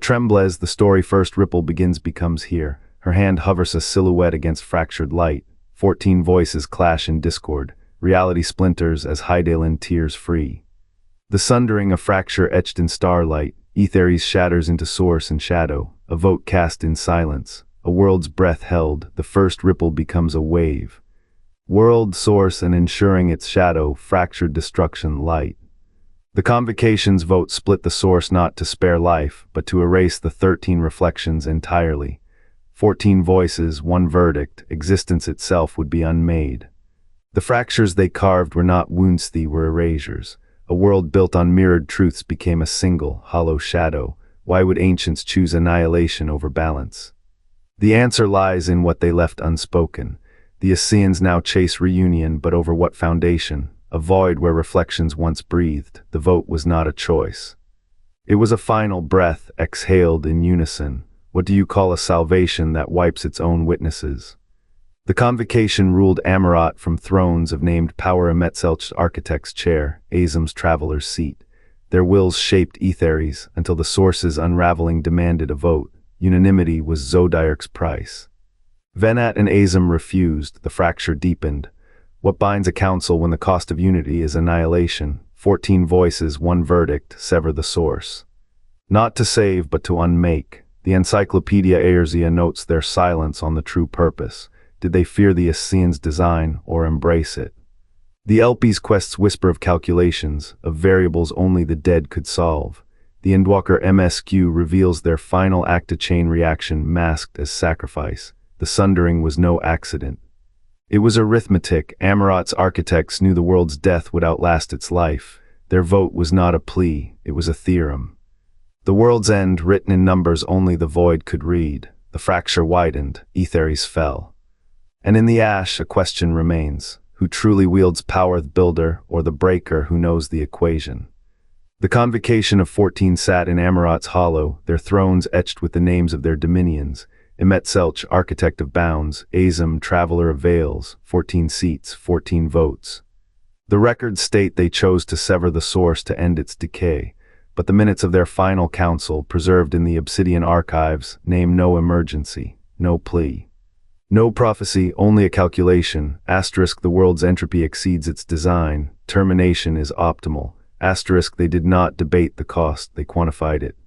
trembles, the story first ripple becomes here. Her hand hovers a silhouette against fractured light. 14 voices clash in discord. Reality splinters as Hydaelyn tears free. The sundering, a fracture etched in starlight. Aetheres shatters into source and shadow. A vote cast in silence. A world's breath held. The first ripple becomes a wave. World, source, and ensuring its shadow. Fractured destruction, light. The Convocation's vote split the source not to spare life, but to erase the 13 reflections entirely. 14 voices, one verdict, existence itself would be unmade. The fractures they carved were not wounds, they were erasures. A world built on mirrored truths became a single, hollow shadow. Why would ancients choose annihilation over balance? The answer lies in what they left unspoken. The Ascians now chase reunion, but over what foundation? A void where reflections once breathed. The vote was not a choice. It was a final breath, exhaled in unison. What do you call a salvation that wipes its own witnesses? The Convocation ruled Amarot from thrones of named power. Emet-Selch's architect's chair, Azem's traveler's seat. Their wills shaped Aetheres, until the source's unraveling demanded a vote. Unanimity was Zodiark's price. Venat and Azem refused. The fracture deepened. What binds a council when the cost of unity is annihilation? 14 voices, one verdict, sever the source. Not to save, but to unmake. The Encyclopedia Erzea notes their silence on the true purpose. Did they fear the Ascians' design, or embrace it? The LP's quests whisper of calculations, of variables only the dead could solve. The Endwalker MSQ reveals their final act-to-chain reaction masked as sacrifice. The sundering was no accident. It was arithmetic. Amarot's architects knew the world's death would outlast its life. Their vote was not a plea, it was a theorem. The world's end, written in numbers only the void could read. The fracture widened, Aetheres fell. And in the ash, a question remains. Who truly wields power, the builder, or the breaker who knows the equation? The Convocation of 14 sat in Amarot's hollow, their thrones etched with the names of their dominions. Emet-Selch, architect of bounds. Azem, traveler of veils. 14 seats, 14 votes. The records state they chose to sever the source to end its decay. But the minutes of their final council, preserved in the Obsidian archives, name no emergency, no plea. No prophecy, only a calculation. Asterisk, the world's entropy exceeds its design. Termination is optimal. Asterisk, they did not debate the cost, they quantified it.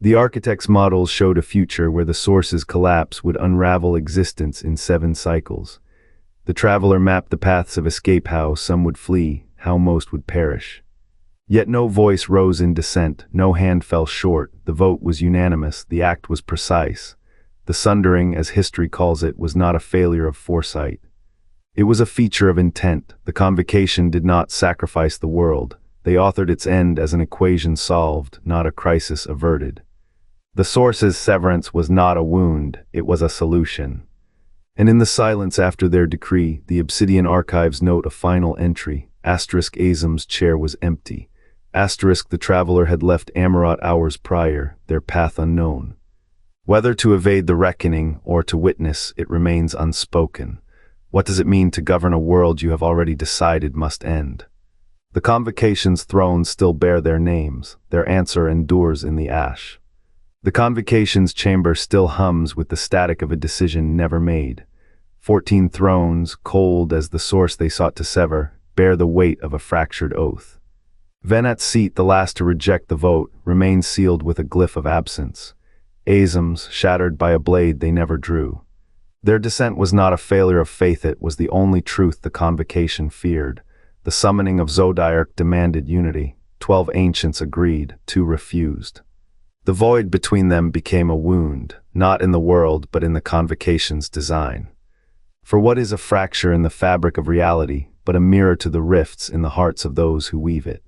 The architect's models showed a future where the source's collapse would unravel existence in 7 cycles. The traveler mapped the paths of escape, how some would flee, how most would perish. Yet no voice rose in dissent, no hand fell short. The vote was unanimous, the act was precise. The sundering, as history calls it, was not a failure of foresight. It was a feature of intent. The Convocation did not sacrifice the world. They authored its end as an equation solved, not a crisis averted. The source's severance was not a wound, it was a solution. And in the silence after their decree, the Obsidian archives note a final entry. Asterisk, Azem's chair was empty. Asterisk, the traveler had left Amarot hours prior, their path unknown. Whether to evade the reckoning or to witness, it remains unspoken. What does it mean to govern a world you have already decided must end? The Convocation's thrones still bear their names. Their answer endures in the ash. The Convocation's chamber still hums with the static of a decision never made. 14 thrones, cold as the source they sought to sever, bear the weight of a fractured oath. Venat's seat, the last to reject the vote, remains sealed with a glyph of absence. Azem's, shattered by a blade they never drew. Their dissent was not a failure of faith, it was the only truth the Convocation feared. The summoning of Zodiark demanded unity. 12 ancients agreed, 2 refused. The void between them became a wound, not in the world but in the Convocation's design. For what is a fracture in the fabric of reality but a mirror to the rifts in the hearts of those who weave it?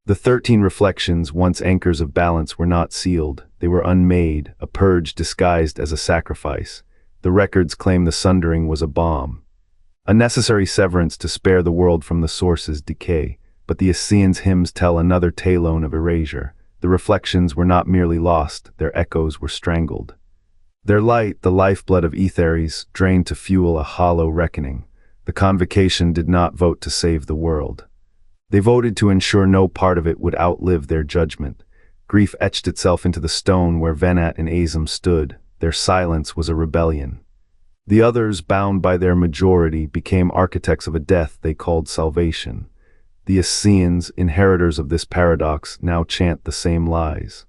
The 13 reflections, once anchors of balance, were not sealed. They were unmade, a purge disguised as a sacrifice. The records claim the sundering was a bomb. A necessary severance to spare the world from the source's decay. But the Ascians' hymns tell another tale of erasure. The reflections were not merely lost, their echoes were strangled. Their light, the lifeblood of Aetheres, drained to fuel a hollow reckoning. The Convocation did not vote to save the world. They voted to ensure no part of it would outlive their judgment. Grief etched itself into the stone where Venat and Azem stood. Their silence was a rebellion. The others, bound by their majority, became architects of a death they called salvation. The Ascians, inheritors of this paradox, now chant the same lies.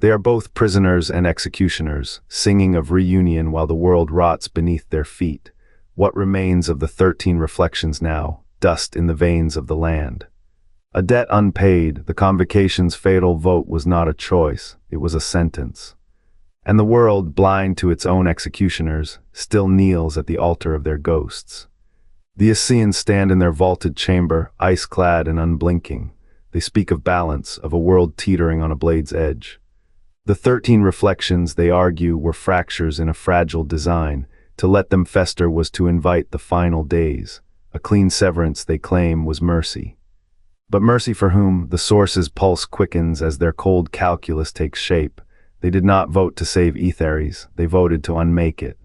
They are both prisoners and executioners, singing of reunion while the world rots beneath their feet. What remains of the 13 reflections now? Dust in the veins of the land. A debt unpaid, the Convocation's fatal vote was not a choice, it was a sentence. And the world, blind to its own executioners, still kneels at the altar of their ghosts. The Ascians stand in their vaulted chamber, ice-clad and unblinking. They speak of balance, of a world teetering on a blade's edge. The 13 reflections, they argue, were fractures in a fragile design. To let them fester was to invite the final days. A clean severance, they claim, was mercy. But mercy for whom? The source's pulse quickens as their cold calculus takes shape. They did not vote to save Aetheres, they voted to unmake it.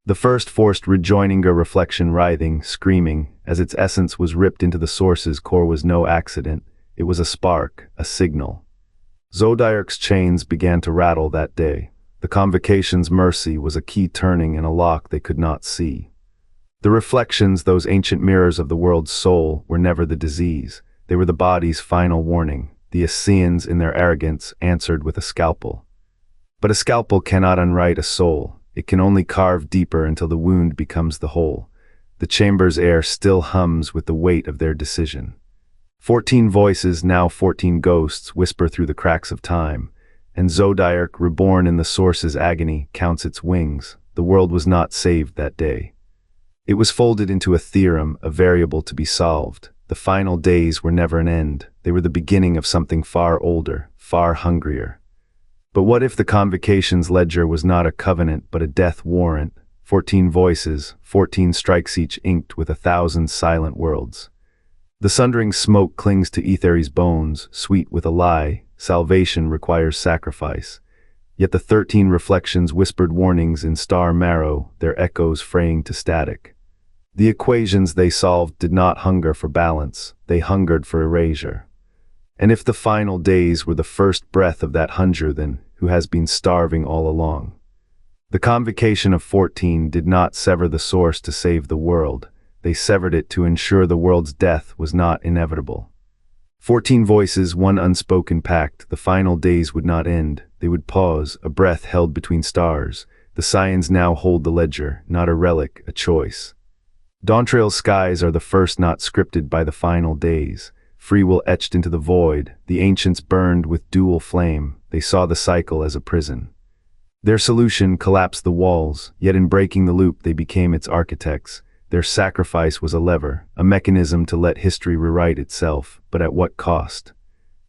The first forced rejoininger reflection writhing, screaming, as its essence was ripped into the source's core was no accident. It was a spark, a signal. Zodiark's chains began to rattle that day. The Convocation's mercy was a key turning in a lock they could not see. The reflections, those ancient mirrors of the world's soul, were never the disease. They were the body's final warning. The Ascians, in their arrogance, answered with a scalpel. But a scalpel cannot unwrite a soul. It can only carve deeper until the wound becomes the whole. The chamber's air still hums with the weight of their decision. 14 voices, now 14 ghosts, whisper through the cracks of time. And Zodiark, reborn in the source's agony, counts its wings. The world was not saved that day. It was folded into a theorem, a variable to be solved. The final days were never an end. They were the beginning of something far older, far hungrier. But what if the Convocation's ledger was not a covenant but a death warrant? 14 voices, 14 strikes each inked with 1,000 silent worlds. The sundering smoke clings to Aetheres' bones, sweet with a lie. Salvation requires sacrifice. Yet the 13 reflections whispered warnings in star marrow, their echoes fraying to static. The equations they solved did not hunger for balance, they hungered for erasure. And if the final days were the first breath of that hunger, then who has been starving all along? The Convocation of 14 did not sever the source to save the world. They severed it to ensure the world's death was not inevitable. 14 voices, one unspoken pact. The final days would not end. They would pause, a breath held between stars. The Scions now hold the ledger, not a relic, a choice. Dawntrail's skies are the first not scripted by the final days. Free will etched into the void. The ancients burned with dual flame. They saw the cycle as a prison. Their solution collapsed the walls, yet in breaking the loop they became its architects. Their sacrifice was a lever, a mechanism to let history rewrite itself, but at what cost?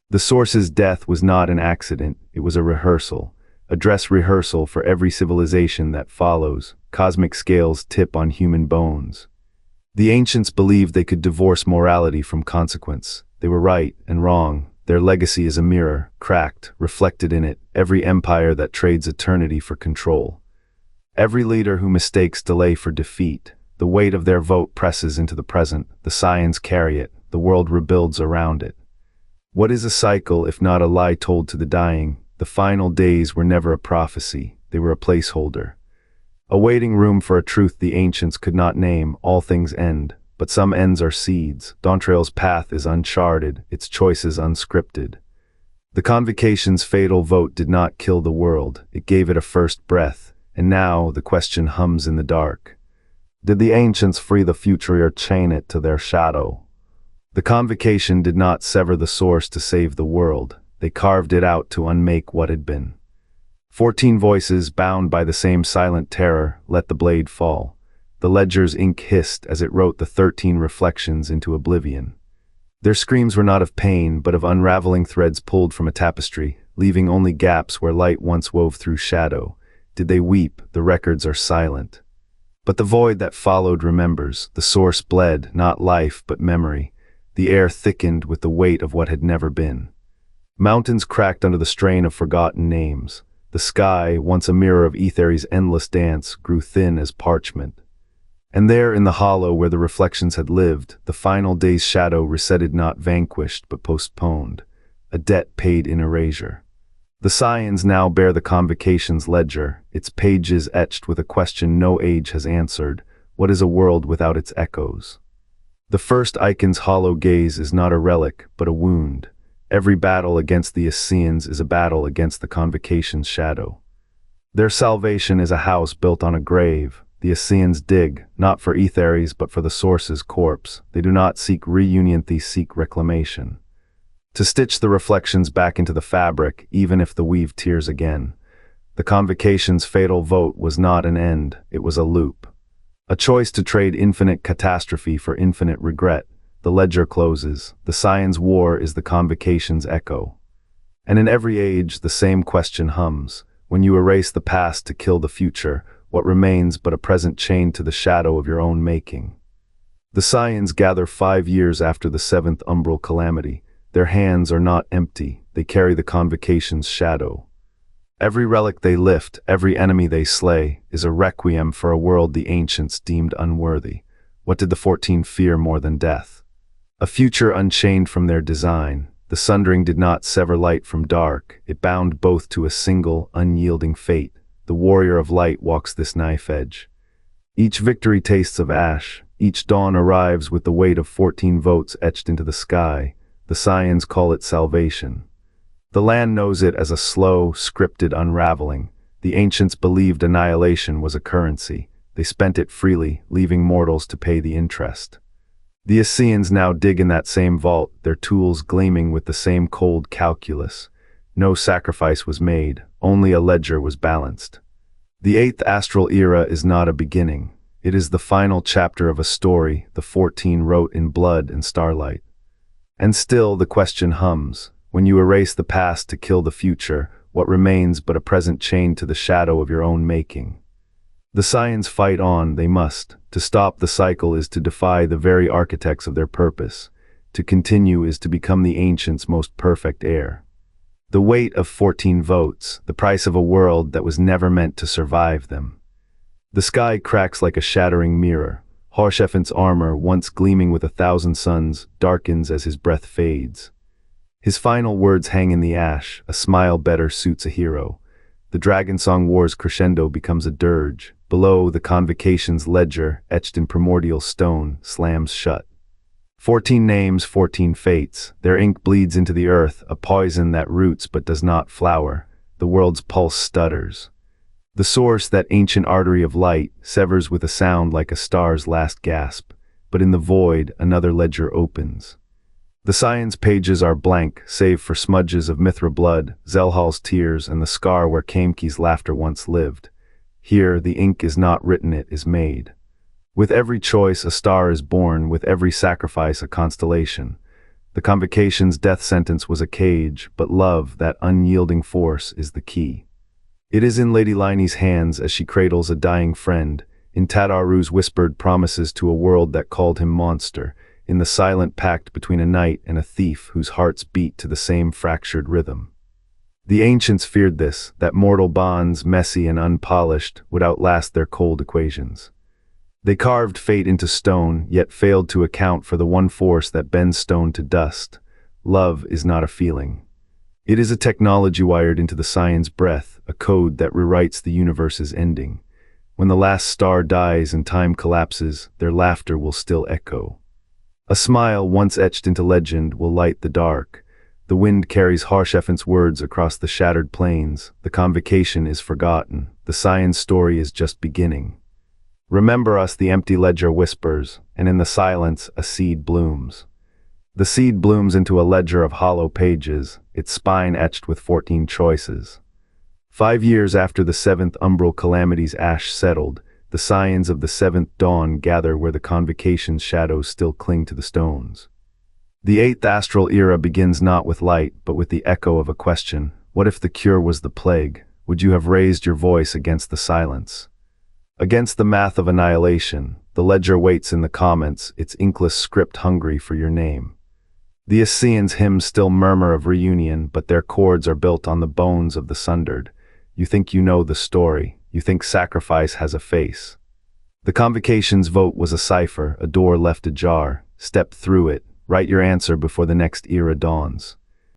The source's death was not an accident, it was a rehearsal. A dress rehearsal for every civilization that follows. Cosmic scales tip on human bones. The ancients believed they could divorce morality from consequence. They were right and wrong. Their legacy is a mirror, cracked, reflected in it, every empire that trades eternity for control. Every leader who mistakes delay for defeat. The weight of their vote presses into the present. The Scions carry it. The world rebuilds around it. What is a cycle if not a lie told to the dying? The final days were never a prophecy. They were a placeholder. A waiting room for a truth the ancients could not name. All things end, but some ends are seeds. Dawntrail's path is uncharted, its choices unscripted. The Convocation's fatal vote did not kill the world, it gave it a first breath, and now the question hums in the dark. Did the ancients free the future or chain it to their shadow? The Convocation did not sever the source to save the world, they carved it out to unmake what had been. 14 voices, bound by the same silent terror, let the blade fall. The ledger's ink hissed as it wrote the 13 reflections into oblivion. Their screams were not of pain, but of unraveling threads pulled from a tapestry, leaving only gaps where light once wove through shadow. Did they weep? The records are silent. But the void that followed remembers. The source bled, not life, but memory. The air thickened with the weight of what had never been. Mountains cracked under the strain of forgotten names. The sky, once a mirror of Aetheres' endless dance, grew thin as parchment. And there in the hollow where the reflections had lived, the final day's shadow resetted, not vanquished but postponed, a debt paid in erasure. The Scions now bear the Convocation's ledger, its pages etched with a question no age has answered: what is a world without its echoes? The first icon's hollow gaze is not a relic, but a wound. Every battle against the Ascians is a battle against the Convocation's shadow. Their salvation is a house built on a grave. The Ascians dig, not for Aether's but for the Source's corpse. They do not seek reunion, they seek reclamation. To stitch the reflections back into the fabric, even if the weave tears again. The Convocation's fatal vote was not an end, it was a loop. A choice to trade infinite catastrophe for infinite regret. The ledger closes. The Scions' war is the Convocation's echo. And in every age, the same question hums. When you erase the past to kill the future, what remains but a present chained to the shadow of your own making? The Scions gather 5 years after the 7th umbral calamity. Their hands are not empty, they carry the Convocation's shadow. Every relic they lift, every enemy they slay, is a requiem for a world the ancients deemed unworthy. What did the 14 fear more than death? A future unchained from their design. The sundering did not sever light from dark, it bound both to a single, unyielding fate. The warrior of light walks this knife edge. Each victory tastes of ash, each dawn arrives with the weight of 14 votes etched into the sky. The Scions call it salvation. The land knows it as a slow, scripted unraveling. The ancients believed annihilation was a currency. They spent it freely, leaving mortals to pay the interest. The Ascians now dig in that same vault, their tools gleaming with the same cold calculus. No sacrifice was made, only a ledger was balanced. The 8th astral era is not a beginning. It is the final chapter of a story the 14 wrote in blood and starlight. And still the question hums. When you erase the past to kill the future, what remains but a present chained to the shadow of your own making? The Scions fight on, they must. To stop the cycle is to defy the very architects of their purpose. To continue is to become the ancients' most perfect heir. The weight of 14 votes, the price of a world that was never meant to survive them. The sky cracks like a shattering mirror. Harshefin's armor, once gleaming with 1,000 suns, darkens as his breath fades. His final words hang in the ash, a smile better suits a hero. The Dragon Song War's crescendo becomes a dirge. Below, the Convocation's ledger, etched in primordial stone, slams shut. 14 names, 14 fates. Their ink bleeds into the earth, a poison that roots but does not flower. The world's pulse stutters. The source, that ancient artery of light, severs with a sound like a star's last gasp. But in the void, another ledger opens. The Scions' pages are blank, save for smudges of Mithra blood, Zelhal's tears, and the scar where Kamki's laughter once lived. Here, the ink is not written, it is made. With every choice, a star is born, with every sacrifice, a constellation. The Convocation's death sentence was a cage, but love, that unyielding force, is the key. It is in Lady Liney's hands as she cradles a dying friend, in Tadaru's whispered promises to a world that called him monster, in the silent pact between a knight and a thief whose hearts beat to the same fractured rhythm. The ancients feared this, that mortal bonds, messy and unpolished, would outlast their cold equations. They carved fate into stone, yet failed to account for the one force that bends stone to dust. Love is not a feeling. It is a technology wired into the Scions' breath, a code that rewrites the universe's ending. When the last star dies and time collapses, their laughter will still echo. A smile once etched into legend will light the dark. The wind carries Harshefin's words across the shattered plains. The Convocation is forgotten. The Scions' story is just beginning. Remember us, the empty ledger whispers, and in the silence a seed blooms. The seed blooms into a ledger of hollow pages, its spine etched with 14 choices. 5 years after the 7th umbral calamity's ash settled, the Scions of the 7th dawn gather where the Convocation's shadows still cling to the stones. The 8th astral era begins not with light, but with the echo of a question. What if the cure was the plague? Would you have raised your voice against the silence? Against the math of annihilation, the ledger waits in the comments, its inkless script hungry for your name. The Ascians' hymns still murmur of reunion, but their chords are built on the bones of the sundered. You think you know the story. You think sacrifice has a face. The Convocation's vote was a cipher, a door left ajar. Step through it. Write your answer before the next era dawns.